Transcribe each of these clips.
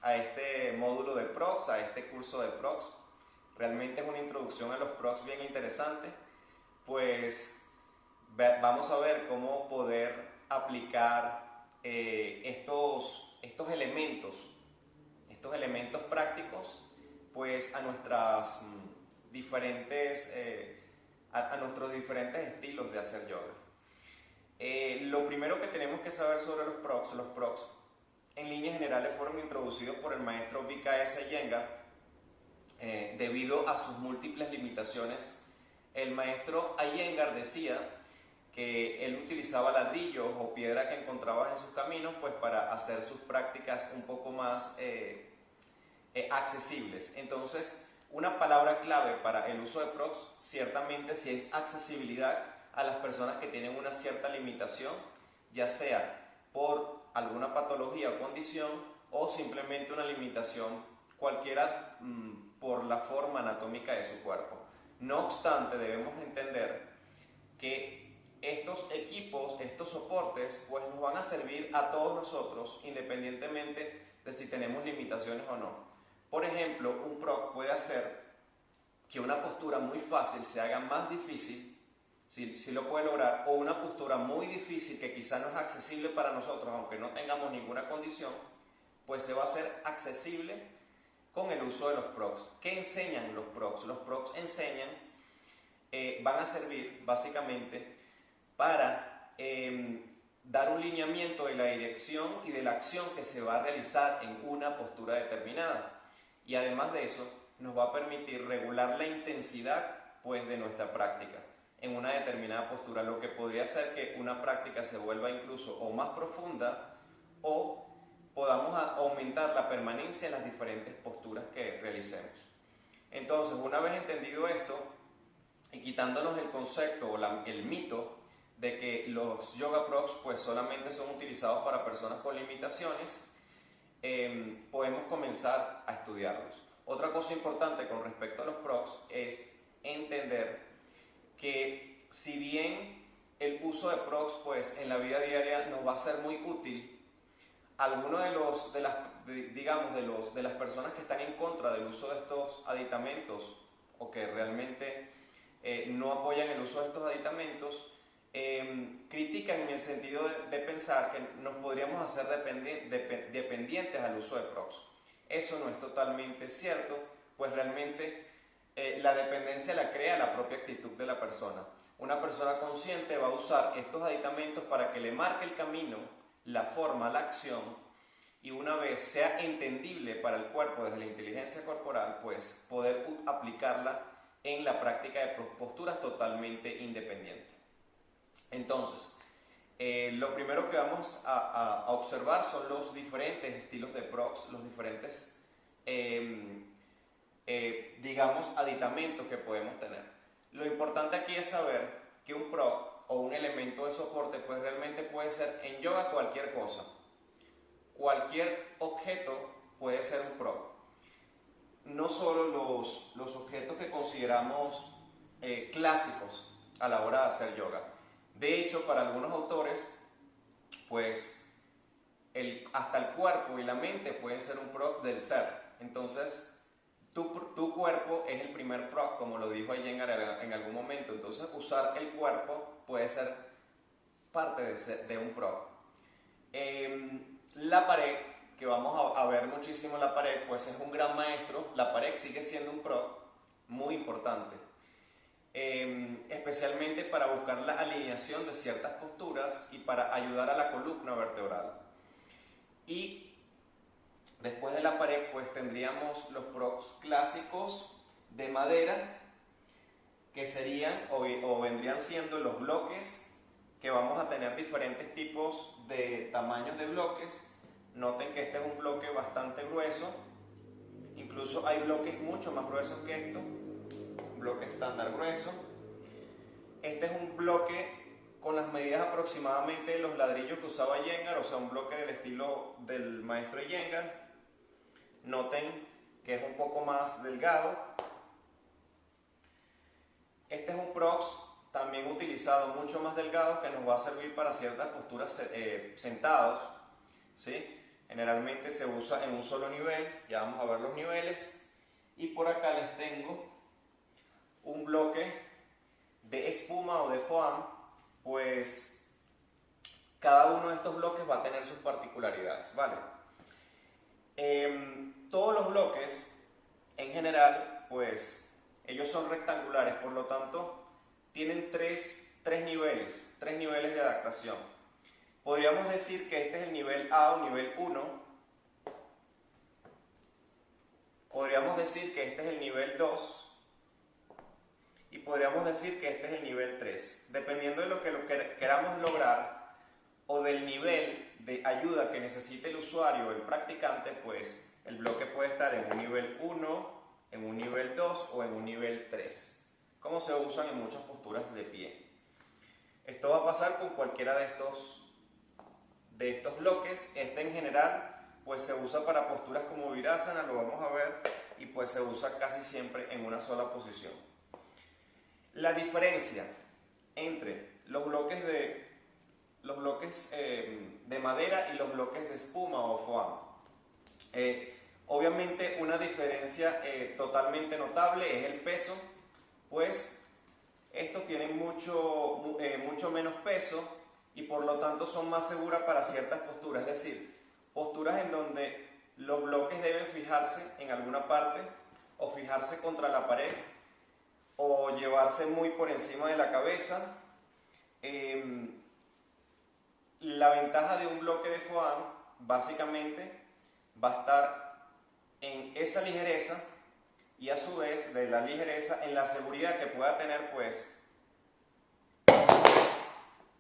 a este módulo de Prox, a este curso de Prox. Realmente es una introducción a los Prox bien interesante, pues vamos a ver cómo poder aplicar estos elementos prácticos, pues a nuestras diferentes, a nuestros diferentes estilos de hacer yoga. Lo primero que tenemos que saber sobre los Prox en líneas generales fueron introducidos por el maestro B.K.S. Iyengar debido a sus múltiples limitaciones. El maestro Iyengar decía que él utilizaba ladrillos o piedra que encontraba en sus caminos pues para hacer sus prácticas un poco más accesibles. Entonces, una palabra clave para el uso de Prox ciertamente sí es accesibilidad a las personas que tienen una cierta limitación, ya sea por alguna patología o condición o simplemente una limitación cualquiera por la forma anatómica de su cuerpo. No obstante, debemos entender que estos equipos, estos soportes, pues nos van a servir a todos nosotros independientemente de si tenemos limitaciones o no. Por ejemplo, un Prox puede hacer que una postura muy fácil se haga más difícil, si lo puede lograr, o una postura muy difícil que quizá no es accesible para nosotros, aunque no tengamos ninguna condición, pues se va a hacer accesible con el uso de los Prox. ¿Qué enseñan los Prox? Los Prox enseñan, van a servir básicamente para dar un lineamiento de la dirección y de la acción que se va a realizar en una postura determinada. Y además de eso, nos va a permitir regular la intensidad pues, de nuestra práctica en una determinada postura, lo que podría hacer que una práctica se vuelva incluso o más profunda o podamos aumentar la permanencia en las diferentes posturas que realicemos. Entonces, una vez entendido esto y quitándonos el concepto o el mito de que los Yoga Prox pues, solamente son utilizados para personas con limitaciones, podemos comenzar a estudiarlos. Otra cosa importante con respecto a los Prox es entender que si bien el uso de Prox pues, en la vida diaria nos va a ser muy útil, algunos de las personas que están en contra del uso de estos aditamentos o que realmente no apoyan el uso de estos aditamentos, critican en el sentido de pensar que nos podríamos hacer dependientes al uso de Prox. Eso no es totalmente cierto, pues realmente la dependencia la crea la propia actitud de la persona. Una persona consciente va a usar estos aditamentos para que le marque el camino, la forma, la acción, y una vez sea entendible para el cuerpo desde la inteligencia corporal, pues poder aplicarla en la práctica de posturas totalmente independientes. Entonces, lo primero que vamos a observar son los diferentes estilos de Prox, los diferentes, digamos, aditamentos que podemos tener. Lo importante aquí es saber que un Prox o un elemento de soporte pues realmente puede ser en yoga cualquier cosa. Cualquier objeto puede ser un Prox. No solo los objetos que consideramos clásicos a la hora de hacer yoga. De hecho, para algunos autores, pues hasta el cuerpo y la mente pueden ser un Prox del ser. Entonces, tu cuerpo es el primer Prox, como lo dijo Iyengar en algún momento. Entonces, usar el cuerpo puede ser parte de un Prox. La pared, que vamos a ver muchísimo la pared, pues es un gran maestro. La pared sigue siendo un Prox muy importante. Especialmente para buscar la alineación de ciertas posturas y para ayudar a la columna vertebral. Y después de la pared pues tendríamos los Prox clásicos de madera, que serían o vendrían siendo los bloques, que vamos a tener diferentes tipos de tamaños de bloques. Noten que este es un bloque bastante grueso, incluso hay bloques mucho más gruesos que esto, bloque estándar grueso. Este es un bloque con las medidas aproximadamente de los ladrillos que usaba Iyengar, o sea, un bloque del estilo del maestro Iyengar. Noten que es un poco más delgado. Este es un Prox también utilizado, mucho más delgado, que nos va a servir para ciertas posturas sentados, ¿sí? Generalmente se usa en un solo nivel, ya vamos a ver los niveles. Y por acá les tengo un bloque de espuma o de foam, pues cada uno de estos bloques va a tener sus particularidades, ¿vale? Todos los bloques, en general, pues ellos son rectangulares, por lo tanto, tienen tres niveles de adaptación. Podríamos decir que este es el nivel A o nivel 1. Podríamos decir que este es el nivel 2. Y podríamos decir que este es el nivel 3. Dependiendo de lo que queramos lograr o del nivel de ayuda que necesite el usuario o el practicante, pues el bloque puede estar en un nivel 1, en un nivel 2 o en un nivel 3, como se usan en muchas posturas de pie. Esto va a pasar con cualquiera de estos bloques. Este en general pues se usa para posturas como Virasana, lo vamos a ver, y pues se usa casi siempre en una sola posición. La diferencia entre los bloques de madera y los bloques de espuma o foam. Obviamente una diferencia totalmente notable es el peso, pues estos tienen mucho menos peso y por lo tanto son más seguras para ciertas posturas, es decir, posturas en donde los bloques deben fijarse en alguna parte o fijarse contra la pared o llevarse muy por encima de la cabeza. La ventaja de un bloque de foam básicamente va a estar en esa ligereza y a su vez de la ligereza en la seguridad que pueda tener, pues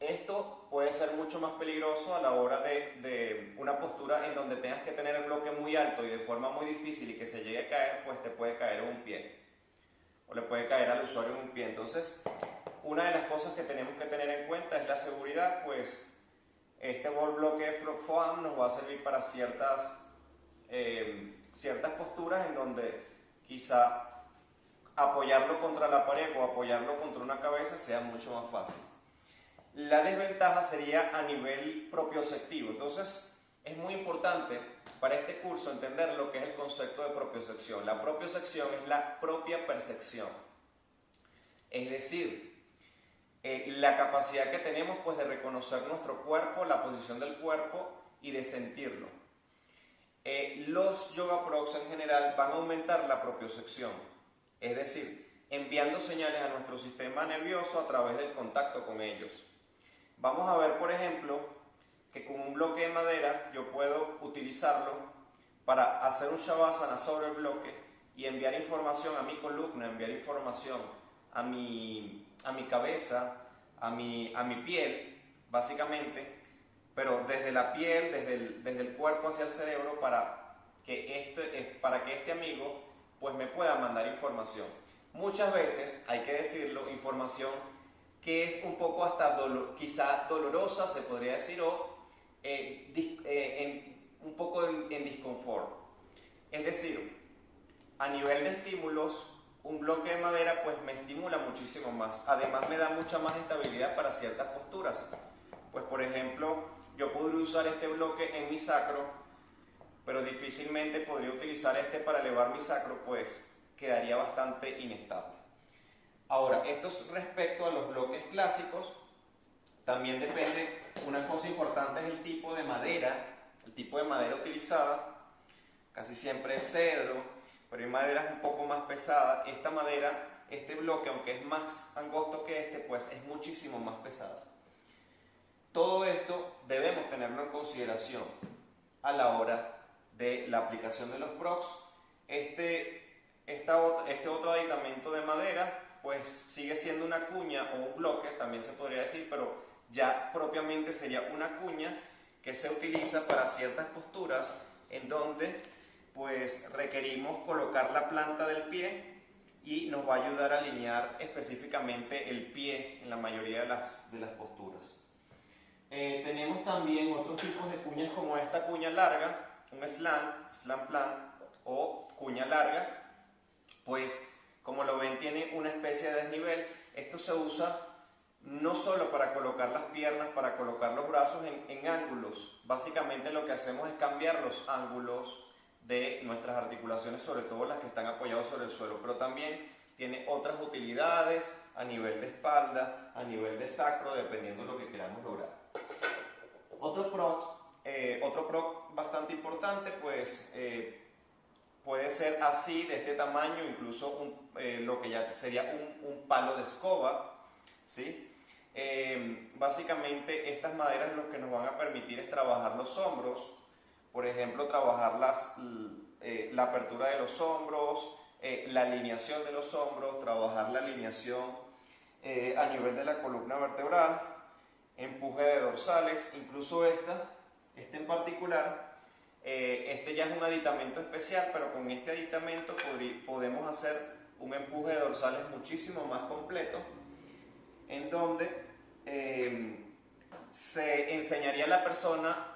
esto puede ser mucho más peligroso a la hora de una postura en donde tengas que tener el bloque muy alto y de forma muy difícil y que se llegue a caer, pues te puede caer en un pie o le puede caer al usuario en un pie. Entonces, una de las cosas que tenemos que tener en cuenta es la seguridad, pues este bloque foam nos va a servir para ciertas posturas en donde quizá apoyarlo contra la pared o apoyarlo contra una cabeza sea mucho más fácil. La desventaja sería a nivel propioceptivo. Entonces, es muy importante para este curso entender lo que es el concepto de propiocepción. La propiocepción es la propia percepción. Es decir, la capacidad que tenemos pues de reconocer nuestro cuerpo, la posición del cuerpo y de sentirlo. Los yoga prox en general van a aumentar la propiocepción, es decir, enviando señales a nuestro sistema nervioso a través del contacto con ellos. Vamos a ver, por ejemplo, que con un bloque de madera yo puedo utilizarlo para hacer un shavasana sobre el bloque y enviar información a mi columna, enviar información a mi cabeza, a mi piel, básicamente, pero desde la piel, desde el cuerpo hacia el cerebro para que este amigo pues me pueda mandar información. Muchas veces, hay que decirlo, información que es un poco hasta quizá dolorosa, se podría decir, o un poco en disconfort. Es decir, a nivel de estímulos, un bloque de madera pues me estimula muchísimo más. Además me da mucha más estabilidad para ciertas posturas. Pues por ejemplo, yo podría usar este bloque en mi sacro, pero difícilmente podría utilizar este para elevar mi sacro, pues quedaría bastante inestable. Ahora, esto es respecto a los bloques clásicos. También depende, una cosa importante es el tipo de madera utilizada. Casi siempre es cedro, pero hay maderas un poco más pesadas. Esta madera, este bloque, aunque es más angosto que este, pues es muchísimo más pesado. Todo esto debemos tenerlo en consideración a la hora de la aplicación de los prox. Este otro aditamento de madera pues sigue siendo una cuña o un bloque, también se podría decir, pero ya propiamente sería una cuña que se utiliza para ciertas posturas en donde pues requerimos colocar la planta del pie y nos va a ayudar a alinear específicamente el pie en la mayoría de las posturas. Tenemos también otros tipos de cuñas como esta cuña larga, un slam plan o cuña larga, pues como lo ven tiene una especie de desnivel. Esto se usa no solo para colocar las piernas, para colocar los brazos en ángulos. Básicamente lo que hacemos es cambiar los ángulos de nuestras articulaciones, sobre todo las que están apoyadas sobre el suelo, pero también tiene otras utilidades a nivel de espalda, a nivel de sacro, dependiendo de lo que queramos lograr. Otro prop bastante importante, pues puede ser así, de este tamaño, incluso lo que ya sería un palo de escoba, ¿sí? Básicamente estas maderas lo que nos van a permitir es trabajar los hombros, por ejemplo, trabajar la apertura de los hombros, la alineación de los hombros, trabajar la alineación a nivel de la columna vertebral, empuje de dorsales, incluso este en particular, este ya es un aditamento especial, pero con este aditamento podemos hacer un empuje de dorsales muchísimo más completo, en donde se enseñaría a la persona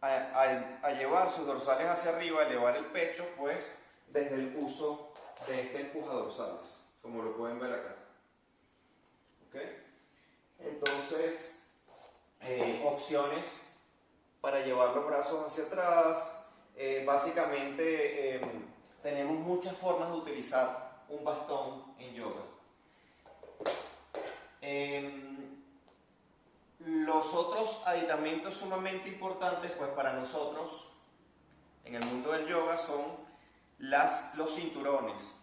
a llevar sus dorsales hacia arriba, a elevar el pecho, pues desde el uso de este empujadorsales, como lo pueden ver acá. ¿Okay? Entonces, opciones para llevar los brazos hacia atrás. Básicamente tenemos muchas formas de utilizar un bastón en yoga. Los otros aditamentos sumamente importantes, pues para nosotros en el mundo del yoga, son los cinturones.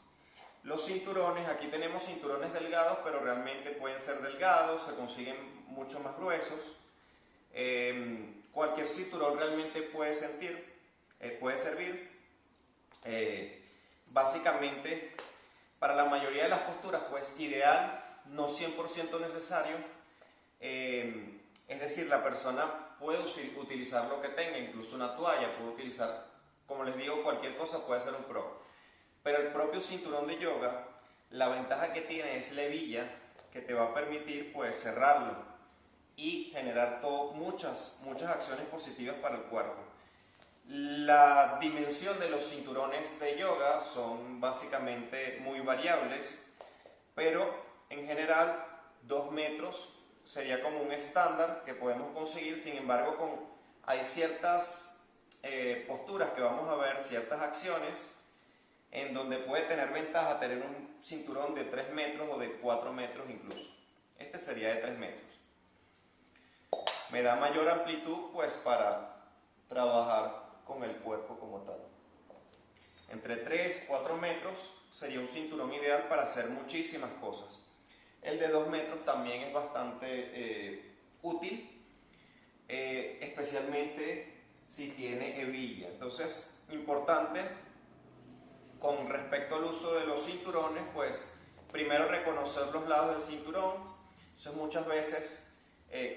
Los cinturones, aquí tenemos cinturones delgados, pero realmente pueden ser delgados, se consiguen mucho más gruesos. Cualquier cinturón realmente puede servir. Básicamente, para la mayoría de las posturas, pues ideal, no 100% necesario. Es decir, la persona puede utilizar lo que tenga, incluso una toalla, puede utilizar, como les digo, cualquier cosa puede ser un prop. Pero el propio cinturón de yoga, la ventaja que tiene es la hebilla, que te va a permitir pues cerrarlo y generar muchas acciones positivas para el cuerpo. La dimensión de los cinturones de yoga son básicamente muy variables, pero en general 2 metros sería como un estándar que podemos conseguir. Sin embargo, hay ciertas posturas que vamos a ver, ciertas acciones en donde puede tener ventaja tener un cinturón de 3 metros o de 4 metros incluso. Este sería de 3 metros. Me da mayor amplitud pues para trabajar con el cuerpo como tal. Entre 3 y 4 metros sería un cinturón ideal para hacer muchísimas cosas. El de 2 metros también es bastante útil, especialmente si tiene hebilla. Entonces, importante con respecto al uso de los cinturones, pues primero reconocer los lados del cinturón. Entonces muchas veces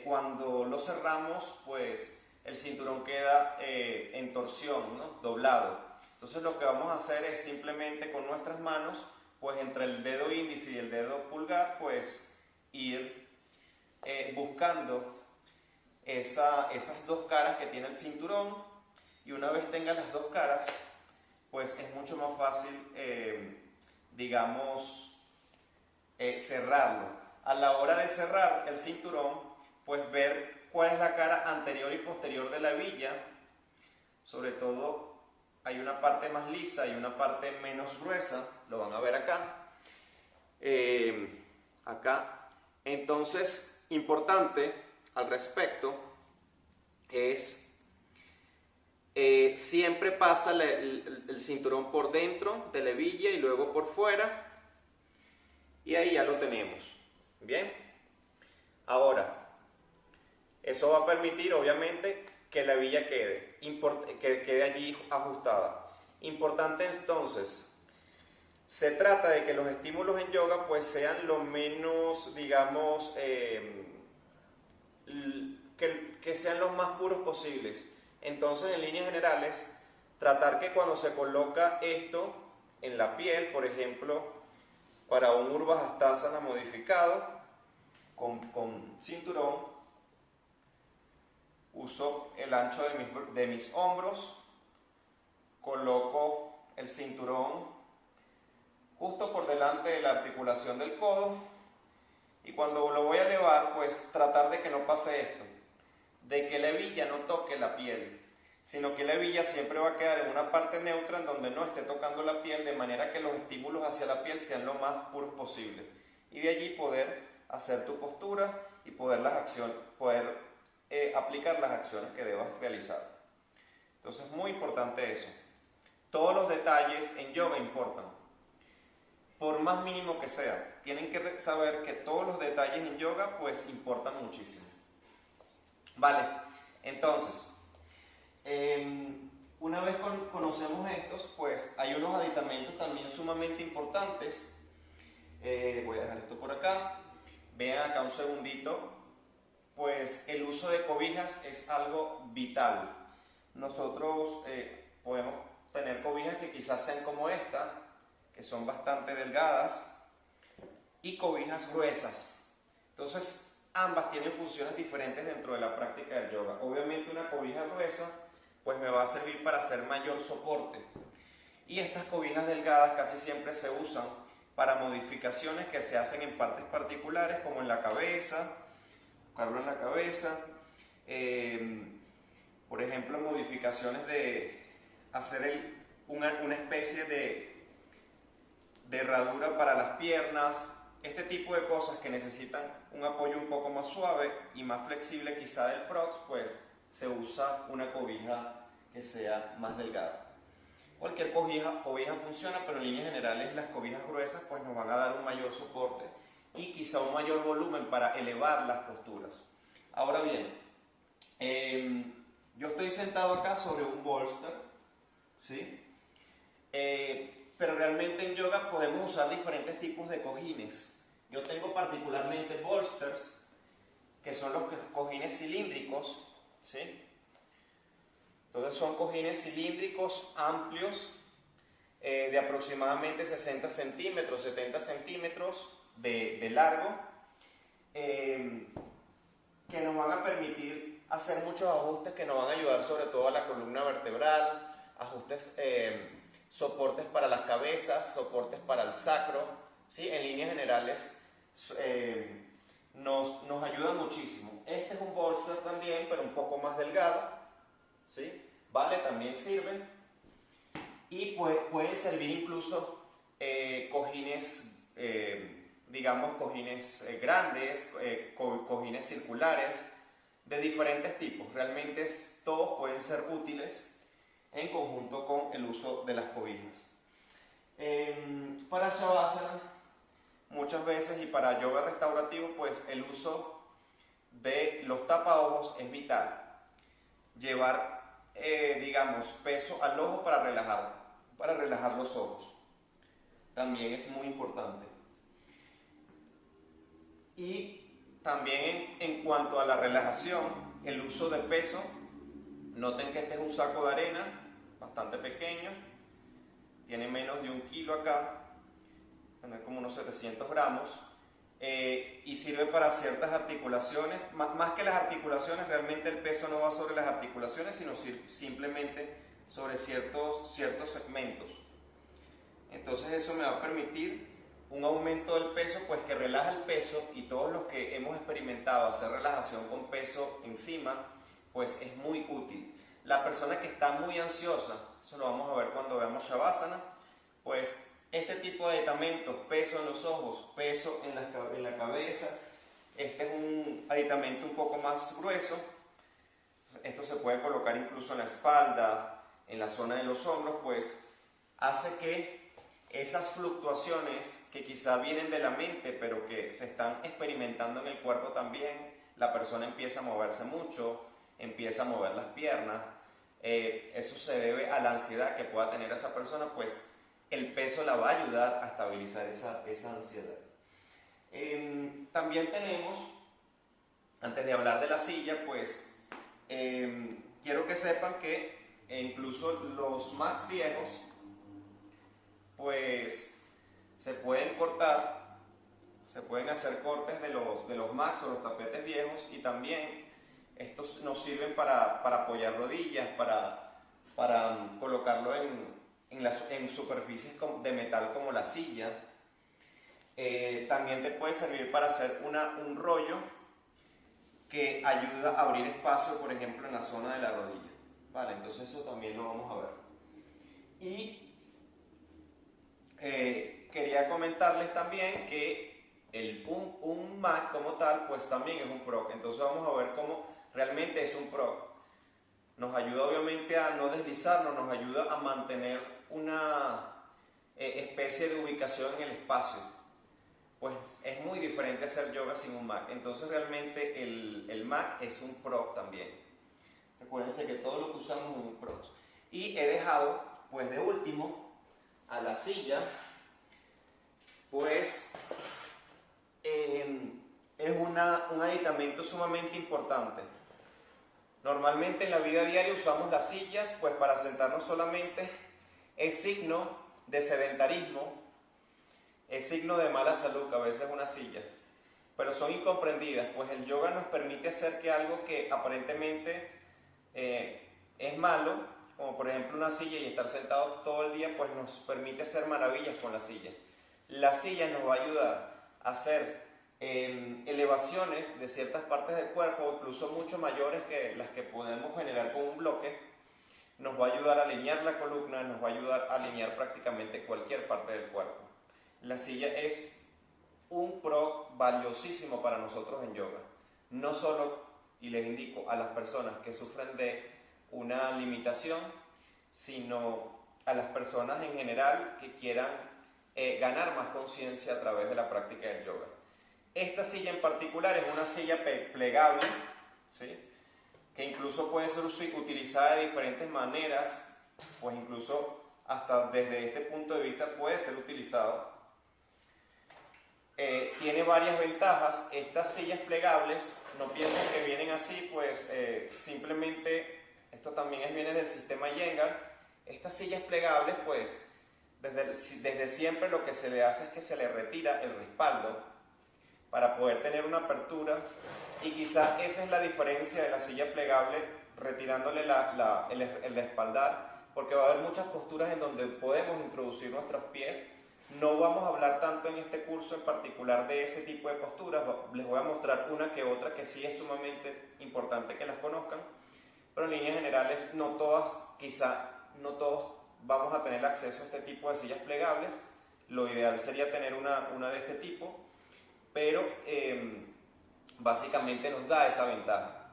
cuando lo cerramos, pues el cinturón queda en torsión, ¿no? Doblado. Entonces lo que vamos a hacer es simplemente con nuestras manos, pues entre el dedo índice y el dedo pulgar, pues ir buscando esas dos caras que tiene el cinturón, y una vez tenga las dos caras, pues es mucho más fácil, cerrarlo. A la hora de cerrar el cinturón, pues ver cuál es la cara anterior y posterior de la hebilla. Sobre todo hay una parte más lisa y una parte menos gruesa, lo van a ver acá. Acá. Entonces, importante al respecto es siempre pasa el cinturón por dentro de la hebilla y luego por fuera, y ahí ya lo tenemos. Bien, ahora eso va a permitir obviamente que la hebilla quede allí ajustada. Importante entonces, se trata de que los estímulos en yoga pues sean lo menos, digamos, que sean los más puros posibles. Entonces, en líneas generales, tratar que cuando se coloca esto en la piel, por ejemplo, para un Urvasthasana modificado con cinturón, uso el ancho de mis hombros, coloco el cinturón justo por delante de la articulación del codo Y cuando lo voy a elevar, pues tratar de que no pase esto, de que la hebilla no toque la piel, sino que la hebilla siempre va a quedar en una parte neutra en donde no esté tocando la piel, de manera que los estímulos hacia la piel sean lo más puros posible. Y de allí poder hacer tu postura y poder aplicar las acciones que debas realizar. Entonces es muy importante eso. Todos los detalles en yoga importan, por más mínimo que sea. Tienen que saber que todos los detalles en yoga pues importan muchísimo. Vale, entonces, una vez conocemos estos, pues hay unos aditamentos también sumamente importantes. Voy a dejar esto por acá. Vean acá un segundito. Pues el uso de cobijas es algo vital. Nosotros podemos tener cobijas que quizás sean como esta, que son bastante delgadas, y cobijas gruesas. Entonces, ambas tienen funciones diferentes dentro de la práctica del yoga. Obviamente una cobija gruesa pues me va a servir para hacer mayor soporte. Y estas cobijas delgadas casi siempre se usan para modificaciones que se hacen en partes particulares, como en la cabeza, en la cabeza, por ejemplo, modificaciones de hacer una especie de herradura para las piernas, este tipo de cosas que necesitan un apoyo un poco más suave y más flexible quizá del prox, pues se usa una cobija que sea más delgada. Cualquier cobija funciona, pero en líneas generales las cobijas gruesas pues nos van a dar un mayor soporte y quizá un mayor volumen para elevar las posturas. Ahora bien, yo estoy sentado acá sobre un bolster, ¿sí? Pero realmente en yoga podemos usar diferentes tipos de cojines. Yo tengo particularmente bolsters, que son los cojines cilíndricos, ¿sí? Entonces son cojines cilíndricos amplios, de aproximadamente 60 centímetros, 70 centímetros de largo, que nos van a permitir hacer muchos ajustes que nos van a ayudar sobre todo a la columna vertebral, ajustes, soportes para las cabezas, soportes para el sacro, ¿sí? En líneas generales nos ayuda muchísimo. Este es un bolster también, pero un poco más delgado, ¿sí? Vale, también sirve. Y pueden servir incluso cojines, digamos cojines grandes, cojines circulares, de diferentes tipos. Realmente todos pueden ser útiles en conjunto con el uso de las cobijas. Para Shavasana, muchas veces, y para yoga restaurativo, pues el uso de los tapaojos es vital. Llevar, digamos, peso al ojo para relajar los ojos. También es muy importante. Y también en cuanto a la relajación, el uso de peso. Noten que este es un saco de arena bastante pequeño, tiene menos de 1 kilo acá, tiene como unos 700 gramos, y sirve para ciertas articulaciones. Más que las articulaciones, realmente el peso no va sobre las articulaciones, sino simplemente sobre ciertos segmentos. Entonces eso me va a permitir un aumento del peso, pues que relaja el peso, y todos los que hemos experimentado hacer relajación con peso encima, pues es muy útil. La persona que está muy ansiosa, eso lo vamos a ver cuando veamos Shavasana, pues este tipo de aditamentos, peso en los ojos, peso en la cabeza, este es un aditamento un poco más grueso. Esto se puede colocar incluso en la espalda, en la zona de los hombros, pues hace que esas fluctuaciones que quizá vienen de la mente, pero que se están experimentando en el cuerpo también, la persona empieza a moverse mucho, empieza a mover las piernas. Eso se debe a la ansiedad que pueda tener esa persona, pues el peso la va a ayudar a estabilizar esa ansiedad. También tenemos, antes de hablar de la silla, pues quiero que sepan que incluso los mats viejos, pues se pueden cortar, se pueden hacer cortes de los mats o los tapetes viejos, y también estos nos sirven para apoyar rodillas, para colocarlo en superficies de metal como la silla. También te puede servir para hacer un rollo que ayuda a abrir espacio, por ejemplo, en la zona de la rodilla. Vale, entonces eso también lo vamos a ver. Y quería comentarles también que un Mac como tal, pues también es un proc. Entonces vamos a ver cómo realmente es un proc. Nos ayuda obviamente a no deslizarnos, nos ayuda a mantener una especie de ubicación en el espacio. Pues es muy diferente hacer yoga sin un Mac. Entonces realmente el Mac es un proc también. Recuérdense que todo lo que usamos es un proc. Y he dejado, pues de último, a la silla, pues es un aditamento sumamente importante. Normalmente en la vida diaria usamos las sillas pues para sentarnos solamente. Es signo de sedentarismo, es signo de mala salud, a veces una silla, pero son incomprendidas, pues el yoga nos permite hacer que algo que aparentemente es malo, como por ejemplo una silla y estar sentados todo el día, pues nos permite hacer maravillas con la silla. La silla nos va a ayudar a hacer elevaciones de ciertas partes del cuerpo, incluso mucho mayores que las que podemos generar con un bloque. Nos va a ayudar a alinear la columna, nos va a ayudar a alinear prácticamente cualquier parte del cuerpo. La silla es un proc valiosísimo para nosotros en yoga. No solo, y les indico, a las personas que sufren de una limitación, sino a las personas en general que quieran ganar más conciencia a través de la práctica del yoga. Esta silla en particular es una silla plegable, ¿sí?, que incluso puede ser utilizada de diferentes maneras, pues incluso hasta desde este punto de vista puede ser utilizado. Tiene varias ventajas. Estas sillas plegables, no piensen que vienen así, pues simplemente, esto también viene del sistema Iyengar. Estas sillas plegables, pues desde siempre lo que se le hace es que se le retira el respaldo para poder tener una apertura, y quizás esa es la diferencia de la silla plegable, retirándole el respaldar, porque va a haber muchas posturas en donde podemos introducir nuestros pies. No vamos a hablar tanto en este curso en particular de ese tipo de posturas, les voy a mostrar una que otra que sí es sumamente importante que las conozcan, pero en líneas generales no todos vamos a tener acceso a este tipo de sillas plegables. Lo ideal sería tener una de este tipo, pero básicamente nos da esa ventaja.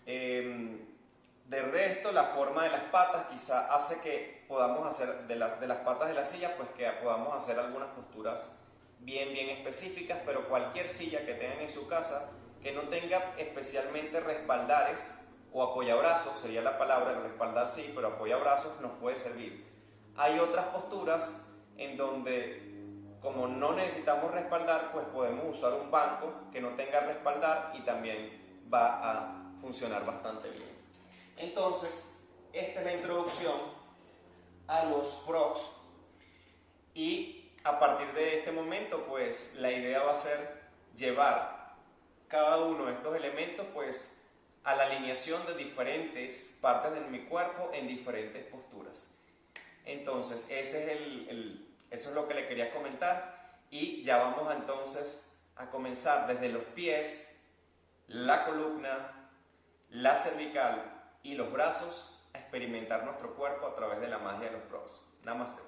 De resto, la forma de las patas quizá hace que podamos hacer de las patas de la silla, pues que podamos hacer algunas posturas bien específicas, pero cualquier silla que tengan en su casa que no tenga especialmente respaldares o apoyabrazos, sería la palabra, el respaldar sí, pero apoyabrazos nos puede servir. Hay otras posturas en donde, como no necesitamos respaldar, pues podemos usar un banco que no tenga respaldar y también va a funcionar bastante bien. Entonces, esta es la introducción a los procs, y a partir de este momento, pues la idea va a ser llevar cada uno de estos elementos pues a la alineación de diferentes partes de mi cuerpo en diferentes posturas. Entonces, eso es lo que le quería comentar, y ya vamos entonces a comenzar desde los pies, la columna, la cervical y los brazos a experimentar nuestro cuerpo a través de la magia de los procs. Namaste.